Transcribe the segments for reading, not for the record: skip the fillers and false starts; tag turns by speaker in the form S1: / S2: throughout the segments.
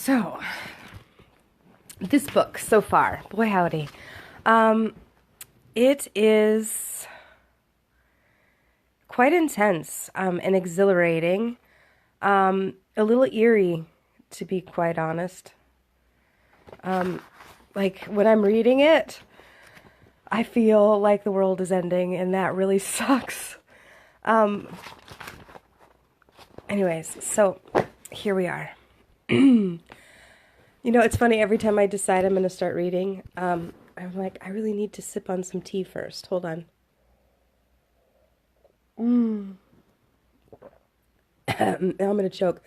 S1: So, this book so far, boy howdy, it is quite intense and exhilarating, a little eerie, to be quite honest. Like, when I'm reading it, I feel like the world is ending, and that really sucks. Anyways, so here we are. You know, it's funny, every time I decide I'm going to start reading, I'm like, I really need to sip on some tea first. Hold on. Now I'm going to choke.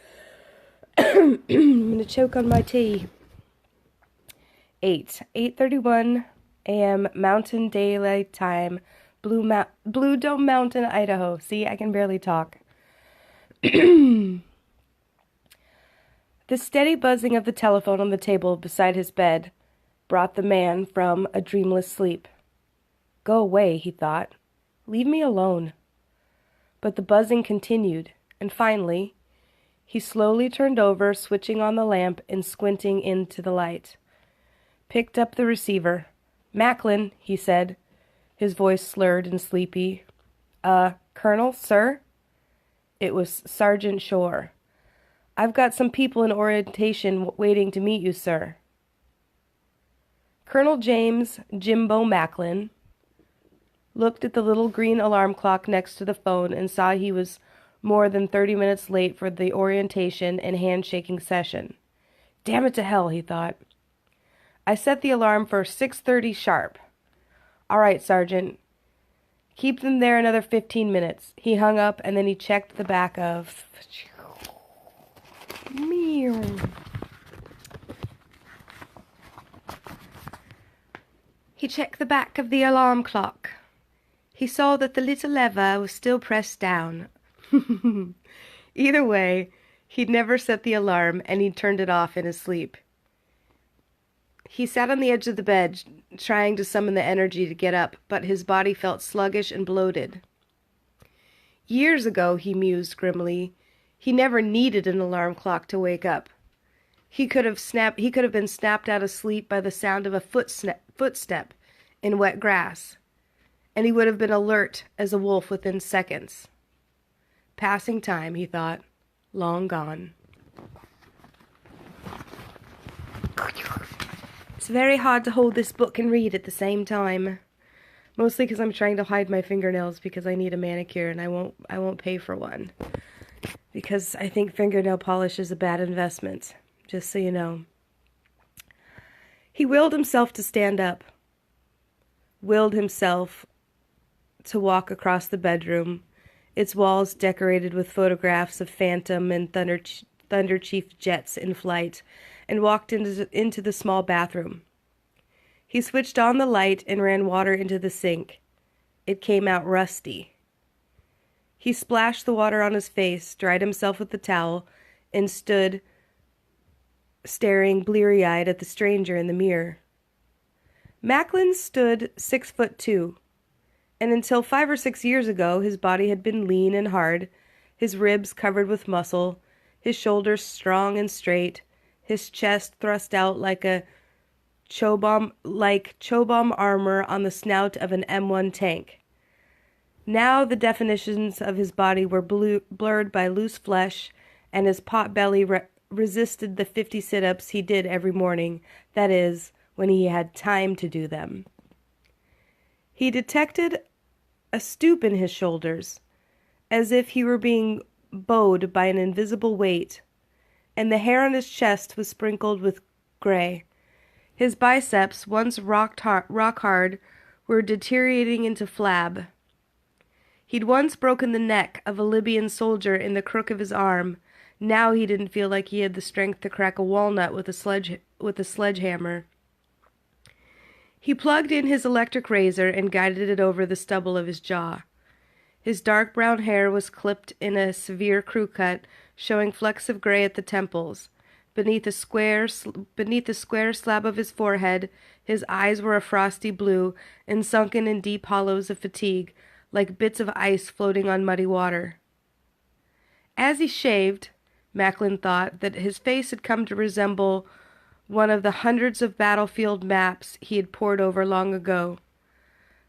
S1: I'm going to choke on my tea. 8:31 a.m. Mountain Daylight Time, Blue Dome Mountain, Idaho. See, I can barely talk. The steady buzzing of the telephone on the table beside his bed brought the man from a dreamless sleep. Go away, he thought. Leave me alone. But the buzzing continued, and finally, he slowly turned over, switching on the lamp and squinting into the light. Picked up the receiver. "Macklin," he said, his voice slurred and sleepy. Colonel, sir?" It was Sergeant Shore. "I've got some people in orientation waiting to meet you, sir." Colonel James Jimbo Macklin looked at the little green alarm clock next to the phone and saw he was more than 30 minutes late for the orientation and handshaking session. Damn it to hell, he thought. "I set the alarm for 6:30 sharp." "All right, Sergeant. Keep them there another 15 minutes. He hung up, and then he checked the back of... Meow. He checked the back of the alarm clock. He saw that the little lever was still pressed down. Either way, he'd never set the alarm, and he'd turned it off in his sleep. He sat on the edge of the bed, trying to summon the energy to get up, but his body felt sluggish and bloated. Years ago, he mused grimly, he never needed an alarm clock to wake up. He could have been snapped out of sleep by the sound of a footstep in wet grass, and he would have been alert as a wolf within seconds. Passing time, he thought, long gone. It's very hard to hold this book and read at the same time. Mostly because I'm trying to hide my fingernails because I need a manicure and I won't pay for one. Because I think fingernail polish is a bad investment, just so you know. He willed himself to stand up. Willed himself to walk across the bedroom, its walls decorated with photographs of Phantom and Thunder Chief jets in flight, and walked into the small bathroom. He switched on the light and ran water into the sink. It came out rusty. He splashed the water on his face, dried himself with the towel, and stood staring bleary-eyed at the stranger in the mirror. Macklin stood 6'2", and until 5 or 6 years ago his body had been lean and hard, his ribs covered with muscle, his shoulders strong and straight, his chest thrust out like chow-bomb armor on the snout of an M1 tank. Now the definitions of his body were blurred by loose flesh, and his pot belly resisted the 50 sit-ups he did every morning, that is, when he had time to do them. He detected a stoop in his shoulders, as if he were being bowed by an invisible weight, and the hair on his chest was sprinkled with gray. His biceps, once rock hard, were deteriorating into flab. He'd once broken the neck of a Libyan soldier in the crook of his arm. Now he didn't feel like he had the strength to crack a walnut with a sledgehammer. He plugged in his electric razor and guided it over the stubble of his jaw. His dark brown hair was clipped in a severe crew cut, showing flecks of gray at the temples. Beneath the square slab of his forehead, his eyes were a frosty blue and sunken in deep hollows of fatigue, like bits of ice floating on muddy water. As he shaved, Macklin thought that his face had come to resemble one of the hundreds of battlefield maps he had pored over long ago.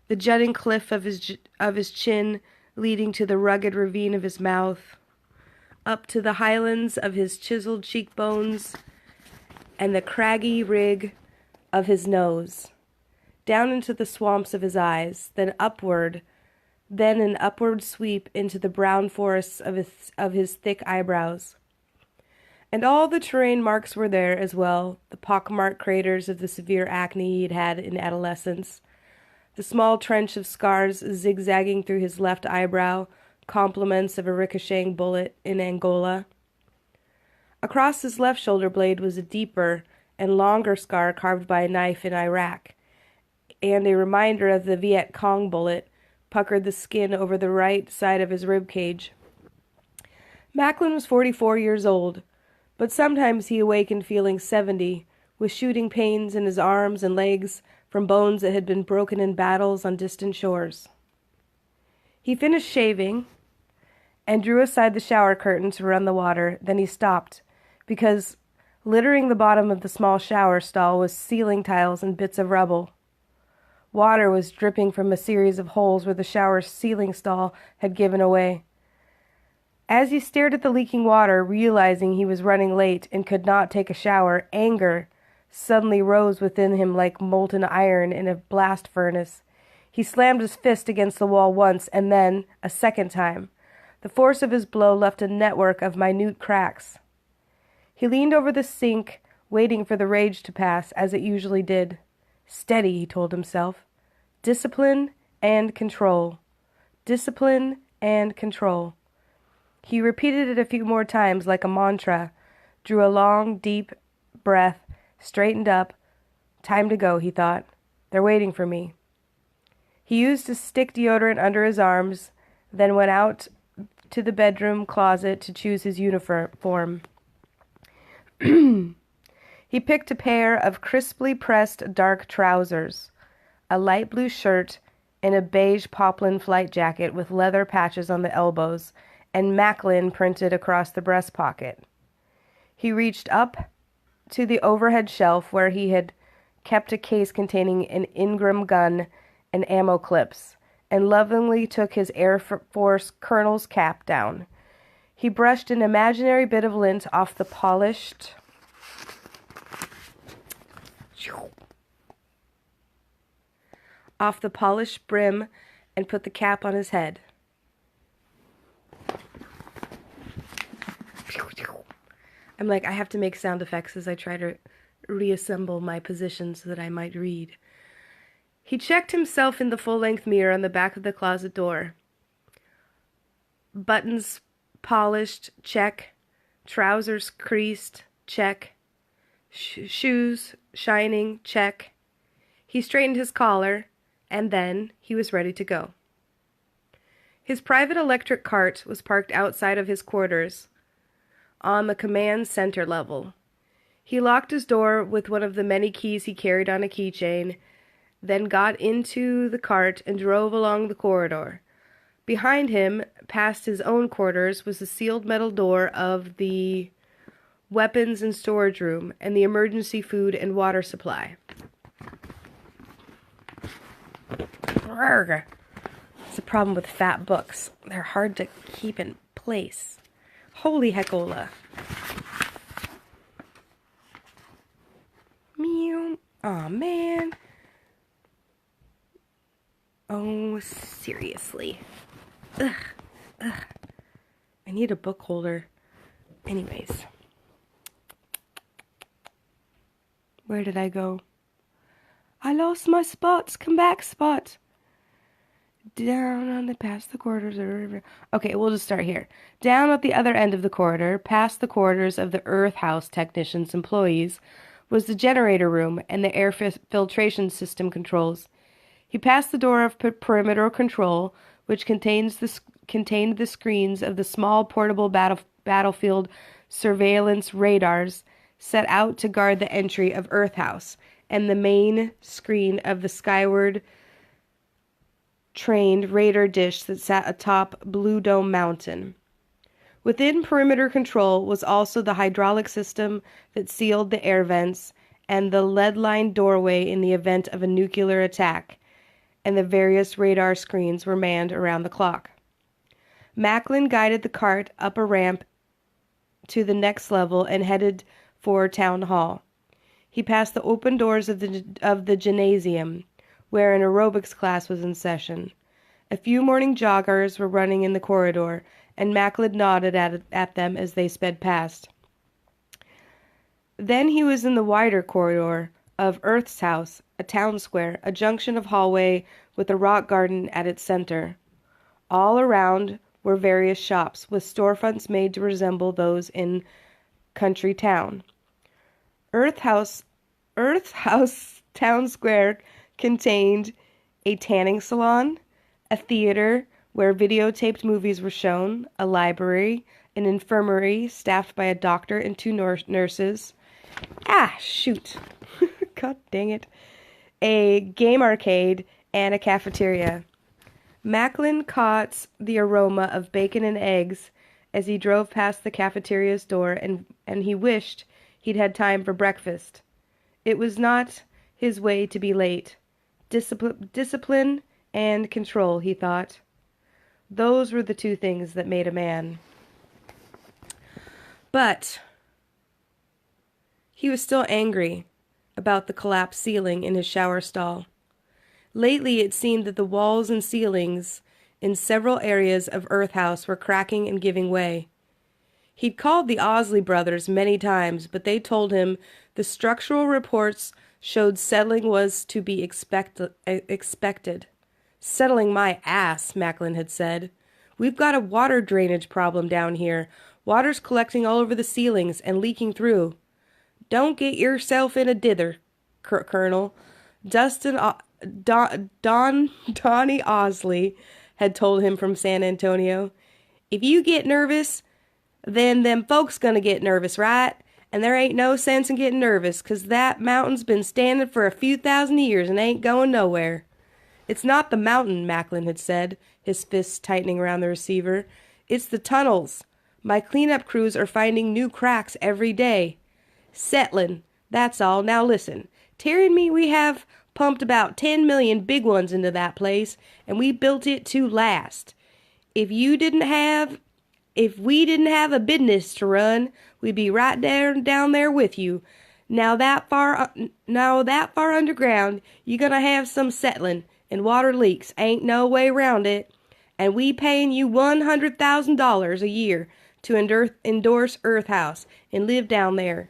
S1: The jutting cliff of his chin leading to the rugged ravine of his mouth, up to the highlands of his chiseled cheekbones, and the craggy rig of his nose, down into the swamps of his eyes, then an upward sweep into the brown forests of his thick eyebrows. And all the terrain marks were there as well, the pockmarked craters of the severe acne he'd had in adolescence, the small trench of scars zigzagging through his left eyebrow, compliments of a ricocheting bullet in Angola. Across his left shoulder blade was a deeper and longer scar carved by a knife in Iraq, and a reminder of the Viet Cong bullet puckered the skin over the right side of his rib cage. Macklin was 44 years old, but sometimes he awakened feeling 70, with shooting pains in his arms and legs from bones that had been broken in battles on distant shores. He finished shaving and drew aside the shower curtain to run the water. Then he stopped, because littering the bottom of the small shower stall was ceiling tiles and bits of rubble. Water was dripping from a series of holes where the shower ceiling stall had given away. As he stared at the leaking water, realizing he was running late and could not take a shower, anger suddenly rose within him like molten iron in a blast furnace. He slammed his fist against the wall once, and then a second time. The force of his blow left a network of minute cracks. He leaned over the sink, waiting for the rage to pass, as it usually did. Steady, he told himself. Discipline and control. Discipline and control. He repeated it a few more times like a mantra, drew a long, deep breath, straightened up. Time to go, he thought. They're waiting for me. He used his stick deodorant under his arms, then went out to the bedroom closet to choose his uniform. He picked a pair of crisply pressed dark trousers, a light blue shirt, and a beige poplin flight jacket with leather patches on the elbows and Macklin printed across the breast pocket. He reached up to the overhead shelf where he had kept a case containing an Ingram gun and ammo clips, and lovingly took his Air Force colonel's cap down. He brushed an imaginary bit of lint off the polished brim and put the cap on his head. I'm like, I have to make sound effects as I try to reassemble my position so that I might read. He checked himself in the full-length mirror on the back of the closet door. Buttons polished, check. Trousers creased, check. Shoes shining, check. He straightened his collar, and then he was ready to go. His private electric cart was parked outside of his quarters, on the command center level. He locked his door with one of the many keys he carried on a keychain, then got into the cart and drove along the corridor. Behind him, past his own quarters, was the sealed metal door of the weapons and storage room and the emergency food and water supply. It's a problem with fat books. They're hard to keep in place. Holy heckola. Meow. Aw, man. Oh, seriously. Ugh. I need a book holder. Anyways. Where did I go? I lost my spots. Come back, Spot. Down on the past the quarters. Okay, we'll just start here. Down at the other end of the corridor, past the quarters of the Earth House technicians' employees, was the generator room and the air filtration system controls. He passed the door of perimeter control, which contained the screens of the small portable battlefield surveillance radars set out to guard the entry of Earth House, and the main screen of the skyward trained radar dish that sat atop Blue Dome Mountain. Within perimeter control was also the hydraulic system that sealed the air vents and the lead-lined doorway in the event of a nuclear attack, and the various radar screens were manned around the clock. Macklin guided the cart up a ramp to the next level and headed for Town Hall. He passed the open doors of the gymnasium, where an aerobics class was in session. A few morning joggers were running in the corridor, and Macklin nodded at them as they sped past. Then he was in the wider corridor of Earth's house, a town square, a junction of hallway with a rock garden at its center. All around were various shops, with storefronts made to resemble those in country town. Earth's house town square contained a tanning salon, a theater where videotaped movies were shown, a library, an infirmary staffed by a doctor and two nurses. God dang it. A game arcade and a cafeteria. Macklin caught the aroma of bacon and eggs as he drove past the cafeteria's door, and he wished he'd had time for breakfast. It was not his way to be late. Discipline and control, he thought. Those were the two things that made a man. But he was still angry about the collapsed ceiling in his shower stall. Lately, it seemed that the walls and ceilings in several areas of Earth House were cracking and giving way. He'd called the Osley brothers many times, but they told him the structural reports showed settling was to be expected. Settling my ass, Macklin had said. We've got a water drainage problem down here. Water's collecting all over the ceilings and leaking through. Don't get yourself in a dither, Colonel. Donnie Osley had told him from San Antonio. If you get nervous, then them folks gonna get nervous, right? And there ain't no sense in getting nervous, 'cause that mountain's been standing for a few thousand years and ain't going nowhere. It's not the mountain, Macklin had said, his fists tightening around the receiver. It's the tunnels. My cleanup crews are finding new cracks every day. Settling, that's all. Now listen, Terry and me, we have pumped about 10 million big ones into that place, and we built it to last. If we didn't have a business to run, we'd be right down there with you. Now that far underground, you're gonna have some settling and water leaks. Ain't no way around it. And we paying you $100,000 a year to endorse Earth House and live down there.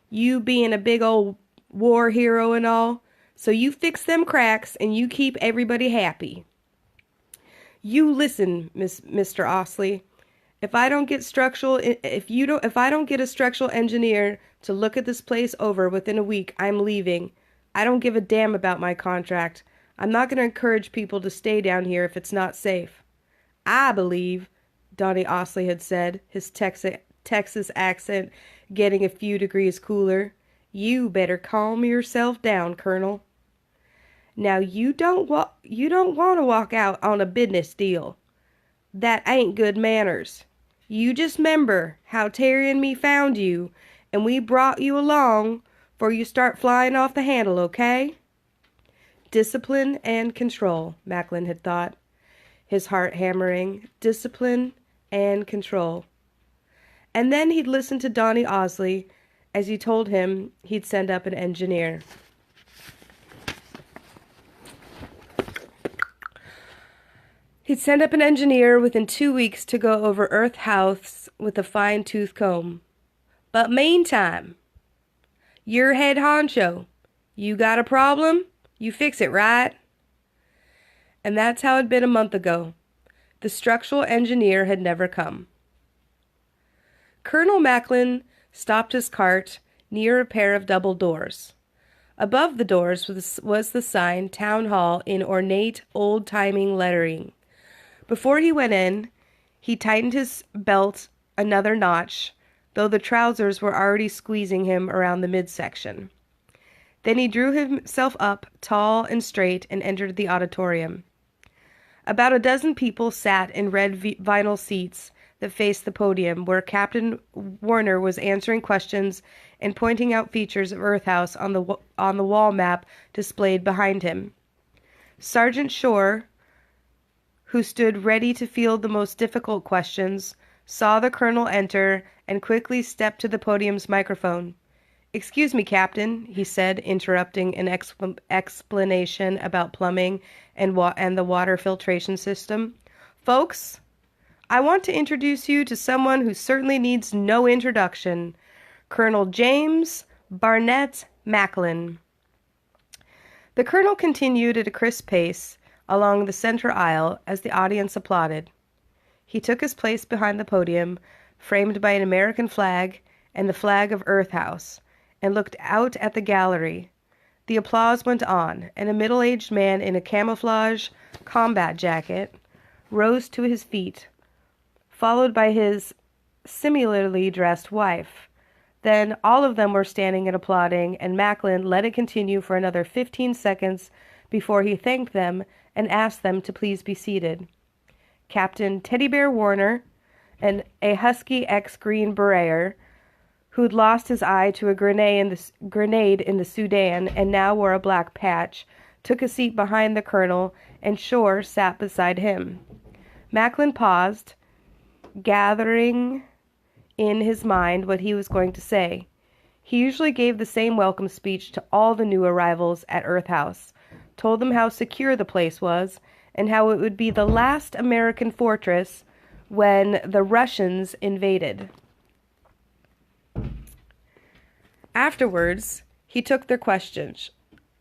S1: You being a big old war hero and all. So you fix them cracks and you keep everybody happy. You listen, Mr. Osley. If I don't get a structural engineer to look at this place over within a week, I'm leaving. I don't give a damn about my contract. I'm not going to encourage people to stay down here if it's not safe. I believe, Donnie Osley had said, his Texas accent getting a few degrees cooler. You better calm yourself down, Colonel. Now you don't want to walk out on a business deal. That ain't good manners. You just remember how Terry and me found you, and we brought you along before you start flying off the handle, okay? Discipline and control, Macklin had thought, his heart hammering. Discipline and control. And then he'd listen to Donnie Osley as he told him he'd send up an engineer. He'd send up an engineer within 2 weeks to go over Earth House with a fine-tooth comb. But meantime, you're head honcho. You got a problem? You fix it, right? And that's how it'd been a month ago. The structural engineer had never come. Colonel Macklin stopped his cart near a pair of double doors. Above the doors was the sign Town Hall in ornate, old-timing lettering. Before he went in, he tightened his belt another notch, though the trousers were already squeezing him around the midsection. Then he drew himself up, tall and straight, and entered the auditorium. About a dozen people sat in red vinyl seats that faced the podium, where Captain Warner was answering questions and pointing out features of Earth House on the wall map displayed behind him. Sergeant Shore, who stood ready to field the most difficult questions, saw the colonel enter and quickly stepped to the podium's microphone. "Excuse me, Captain," he said, interrupting an explanation about plumbing and the water filtration system. "Folks, I want to introduce you to someone who certainly needs no introduction. Colonel James Barnett Macklin." The colonel continued at a crisp pace along the center aisle as the audience applauded. He took his place behind the podium, framed by an American flag and the flag of Earth House, and looked out at the gallery. The applause went on, and a middle-aged man in a camouflage combat jacket rose to his feet, followed by his similarly dressed wife. Then all of them were standing and applauding, and Macklin let it continue for another 15 seconds before he thanked them and asked them to please be seated. Captain Teddy Bear Warner, a husky ex-Green Beret, who'd lost his eye to a grenade in the Sudan and now wore a black patch, took a seat behind the colonel, and Shore sat beside him. Macklin paused, gathering in his mind what he was going to say. He usually gave the same welcome speech to all the new arrivals at Earth House, told them how secure the place was, and how it would be the last American fortress when the Russians invaded. Afterwards, he took their questions,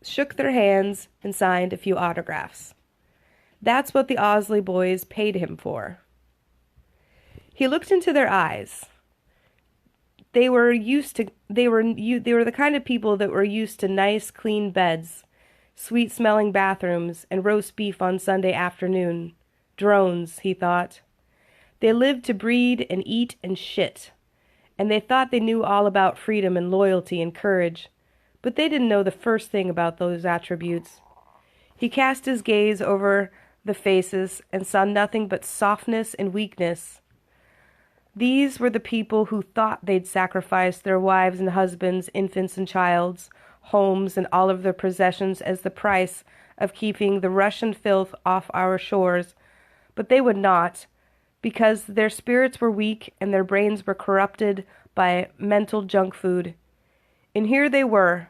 S1: shook their hands, and signed a few autographs. That's what the Owsley boys paid him for. He looked into their eyes. They were the kind of people that were used to nice, clean beds, sweet-smelling bathrooms, and roast beef on Sunday afternoon. Drones, he thought. They lived to breed and eat and shit, and they thought they knew all about freedom and loyalty and courage, but they didn't know the first thing about those attributes. He cast his gaze over the faces and saw nothing but softness and weakness. These were the people who thought they'd sacrificed their wives and husbands, infants and childs, homes and all of their possessions as the price of keeping the Russian filth off our shores, but they would not, because their spirits were weak and their brains were corrupted by mental junk food. And here they were,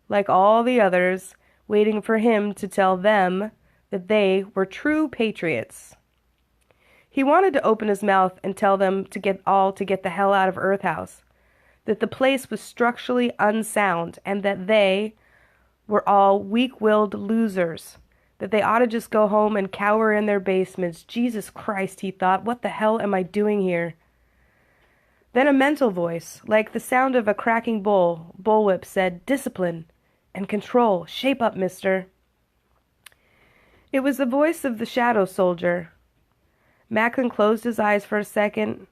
S1: like all the others, waiting for him to tell them that they were true patriots. He wanted to open his mouth and tell them to get the hell out of Earth House, that the place was structurally unsound, and that they were all weak-willed losers, that they ought to just go home and cower in their basements. Jesus Christ, he thought, what the hell am I doing here? Then a mental voice, like the sound of a cracking bullwhip, said, "Discipline and control. Shape up, mister." It was the voice of the shadow soldier. Macklin closed his eyes for a second.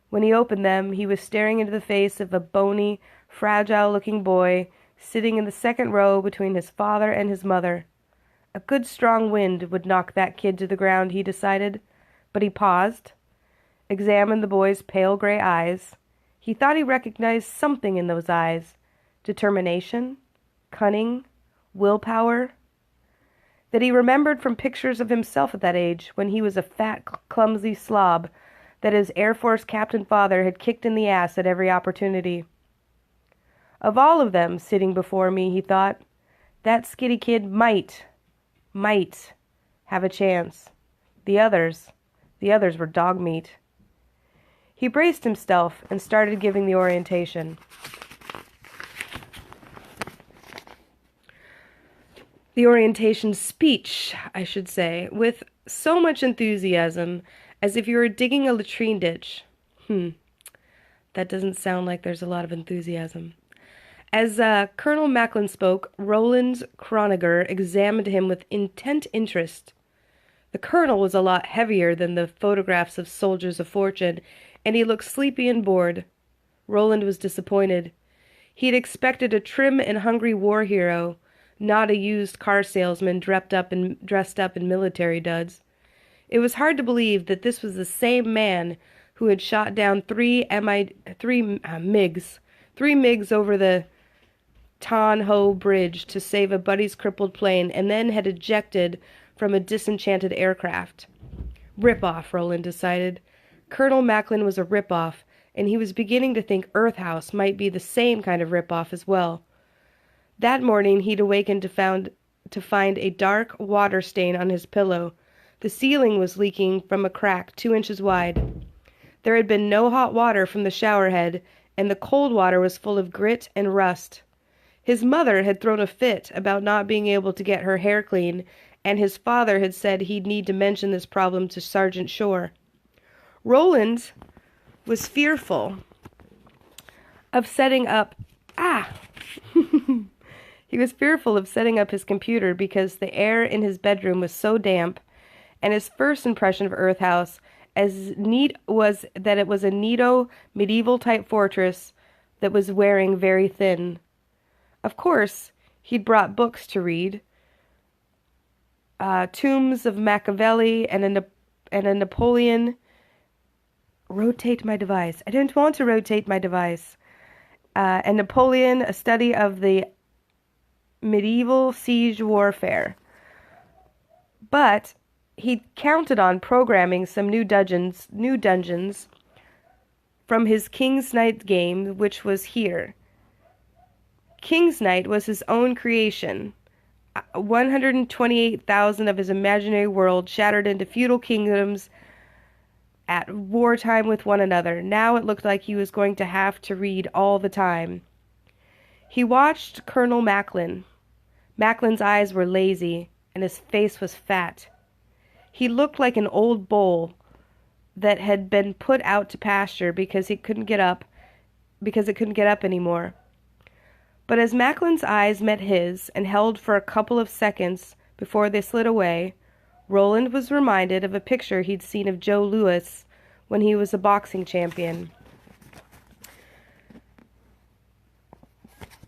S1: When he opened them, he was staring into the face of a bony, fragile-looking boy sitting in the second row between his father and his mother. A good strong wind would knock that kid to the ground, he decided, but he paused, examined the boy's pale gray eyes. He thought he recognized something in those eyes. Determination, cunning, willpower, that he remembered from pictures of himself at that age, when he was a fat, clumsy slob that his Air Force captain father had kicked in the ass at every opportunity. Of all of them sitting before me, he thought, that skitty kid might have a chance. The others were dog meat. He braced himself and started giving the orientation. The orientation speech, I should say, with so much enthusiasm, as if you were digging a latrine ditch. That doesn't sound like there's a lot of enthusiasm. As Colonel Macklin spoke, Roland's chronometer examined him with intent interest. The colonel was a lot heavier than the photographs of soldiers of fortune, and he looked sleepy and bored. Roland was disappointed. He'd expected a trim and hungry war hero, not a used car salesman dressed up in military duds. It was hard to believe that this was the same man who had shot down three MiGs over the Ton Ho Bridge to save a buddy's crippled plane, and then had ejected from a disenchanted aircraft. Rip-off, Roland decided. Colonel Macklin was a rip-off, and he was beginning to think Earth House might be the same kind of rip-off as well. That morning he'd awakened to find a dark water stain on his pillow. The ceiling was leaking from a crack 2 inches wide. There had been no hot water from the shower head, and the cold water was full of grit and rust. His mother had thrown a fit about not being able to get her hair clean, and his father had said he'd need to mention this problem to Sergeant Shore. Roland was fearful of setting up... He was fearful of setting up his computer because the air in his bedroom was so damp, and his first impression of Earth House was that it was a neato, medieval-type fortress that was wearing very thin. Of course, he'd brought books to read, Tombs of Machiavelli and a Napoleon. Rotate my device. I don't want to rotate my device. And Napoleon, a study of the medieval siege warfare. But he counted on programming some new dungeons from his King's Knight game, which was here. King's Knight was his own creation. 128,000 of his imaginary world shattered into feudal kingdoms at wartime with one another. Now it looked like he was going to have to read all the time. He watched Colonel Macklin. Macklin's eyes were lazy, and his face was fat. He looked like an old bull that had been put out to pasture because it couldn't get up anymore. But as Macklin's eyes met his and held for a couple of seconds before they slid away, Roland was reminded of a picture he'd seen of Joe Louis when he was a boxing champion.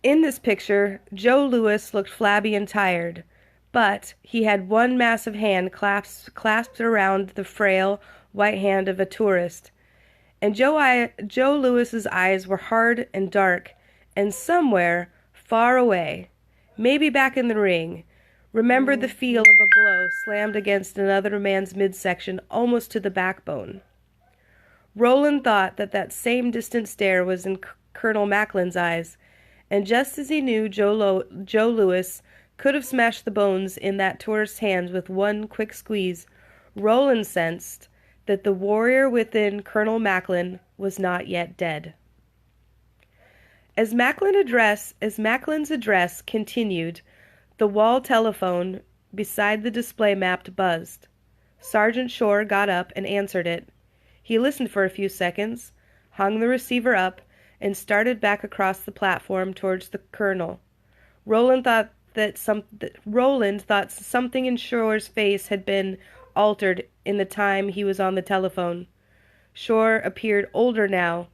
S1: In this picture, Joe Louis looked flabby and tired, but he had one massive hand clasped around the frail white hand of a tourist, and Joe Louis's eyes were hard and dark, and somewhere far away, maybe back in the ring, remembered the feel of a blow slammed against another man's midsection almost to the backbone. Roland thought that same distant stare was in Colonel Macklin's eyes, and just as he knew Joe Louis could have smashed the bones in that tourist's hands with one quick squeeze, Roland sensed that the warrior within Colonel Macklin was not yet dead. As Macklin's address continued, the wall telephone beside the display map buzzed. Sergeant Shore got up and answered it. He listened for a few seconds, hung the receiver up, and started back across the platform towards the colonel. Roland thought something in Shore's face had been altered in the time he was on the telephone. Shore appeared older now,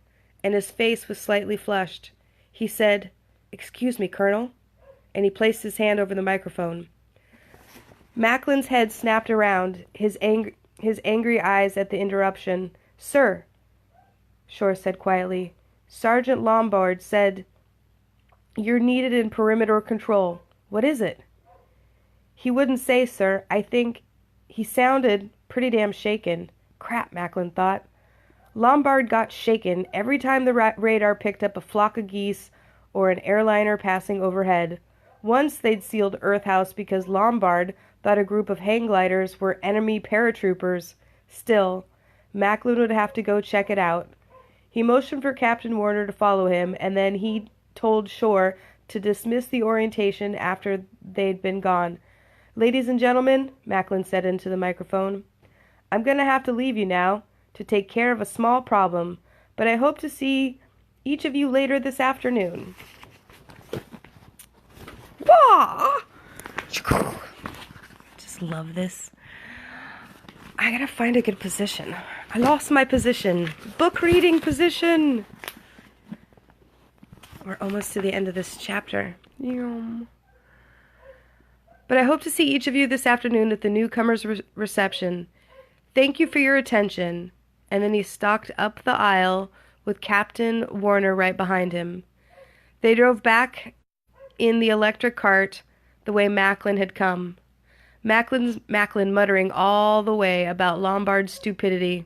S1: and his face was slightly flushed. He said, "Excuse me, Colonel," and he placed his hand over the microphone. Macklin's head snapped around, his angry eyes at the interruption. "Sir," Shore said quietly, "Sergeant Lombard said you're needed in perimeter control. What is it?" "He wouldn't say, sir. I think he sounded pretty damn shaken." Crap, Macklin thought. Lombard got shaken every time the radar picked up a flock of geese or an airliner passing overhead. Once they'd sealed Earth House because Lombard thought a group of hang gliders were enemy paratroopers. Still, Macklin would have to go check it out. He motioned for Captain Warner to follow him, and then he told Shore to dismiss the orientation after they'd been gone. "Ladies and gentlemen," Macklin said into the microphone, "I'm going to have to leave you now to take care of a small problem, but I hope to see each of you later this afternoon." Wah! Just love this. I gotta find a good position. I lost my position. Book reading position. We're almost to the end of this chapter. But I hope to see each of you this afternoon at the newcomers' reception. Thank you for your attention. and then he stalked up the aisle with Captain Warner right behind him. They drove back in the electric cart the way Macklin had come. Macklin muttering all the way about Lombard's stupidity.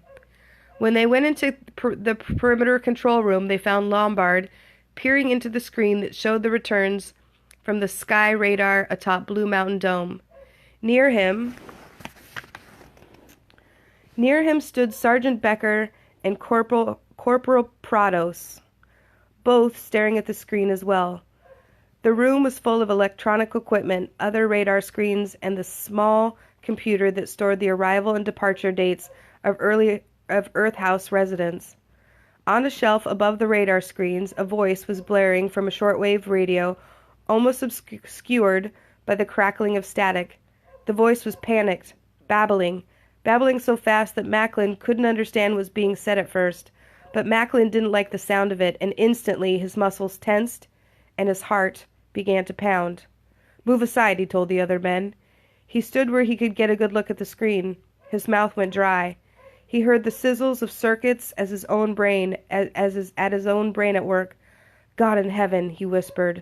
S1: When they went into the perimeter control room, they found Lombard peering into the screen that showed the returns from the sky radar atop Blue Mountain Dome. Near him stood Sergeant Becker and Corporal Prados, both staring at the screen as well. The room was full of electronic equipment, other radar screens, and the small computer that stored the arrival and departure dates of Earth House residents. On a shelf above the radar screens, a voice was blaring from a shortwave radio, almost obscured by the crackling of static. The voice was panicked, babbling so fast that Macklin couldn't understand what was being said at first. But Macklin didn't like the sound of it, and instantly his muscles tensed and his heart began to pound. "Move aside," he told the other men. He stood where he could get a good look at the screen. His mouth went dry. He heard the sizzles of circuits at his own brain at work. "God in heaven," he whispered.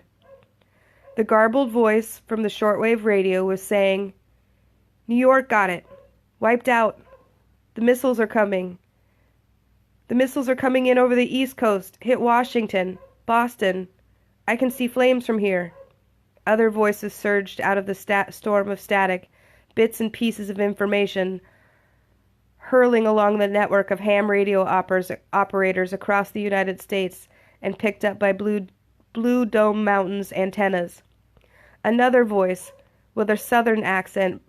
S1: The garbled voice from the shortwave radio was saying, "New York got it. Wiped out. The missiles are coming. The missiles are coming in over the East Coast. Hit Washington. Boston. I can see flames from here." Other voices surged out of the storm of static, bits and pieces of information, hurling along the network of ham radio operators across the United States and picked up by Blue Dome Mountain's antennas. Another voice, with a southern accent,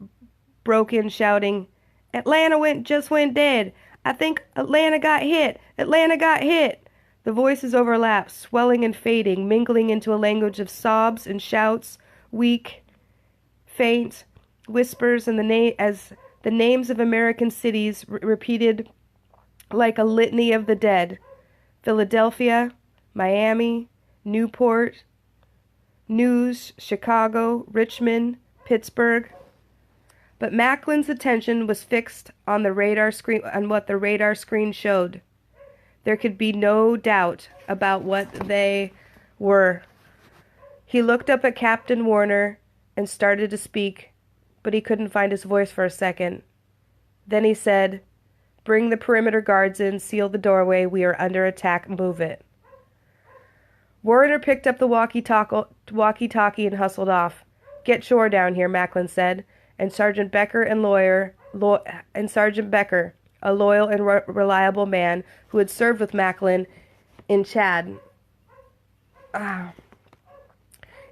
S1: broke in shouting, "Atlanta just went dead. I think Atlanta got hit. Atlanta got hit." The voices overlapped, swelling and fading, mingling into a language of sobs and shouts, weak, faint whispers, and as the names of American cities repeated like a litany of the dead. Philadelphia, Miami, Newport News, Chicago, Richmond, Pittsburgh. But Macklin's attention was fixed on what the radar screen showed. There could be no doubt about what they were. He looked up at Captain Warner and started to speak, but he couldn't find his voice for a second. Then he said, "Bring the perimeter guards in, seal the doorway. We are under attack. Move it." Warner picked up the walkie-talkie and hustled off. "Get Shore down here," Macklin said, and Sergeant Becker, a loyal and reliable man who had served with Macklin in Chad,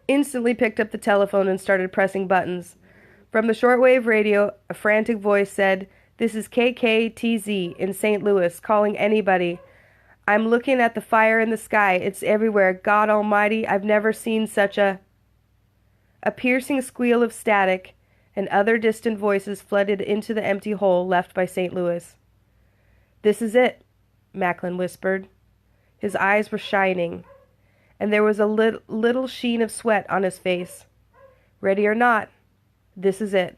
S1: instantly picked up the telephone and started pressing buttons. From the shortwave radio, a frantic voice said, "This is KKTZ in St. Louis, calling anybody. I'm looking at the fire in the sky. It's everywhere. God Almighty, I've never seen such a..." A piercing squeal of static and other distant voices flooded into the empty hole left by St. Louis. "This is it," Macklin whispered. His eyes were shining, and there was a little sheen of sweat on his face. "Ready or not, this is it."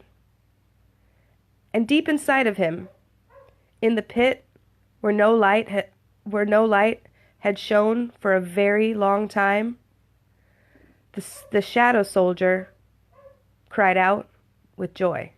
S1: And deep inside of him, in the pit where no light had shone for a very long time, the shadow soldier cried out with joy.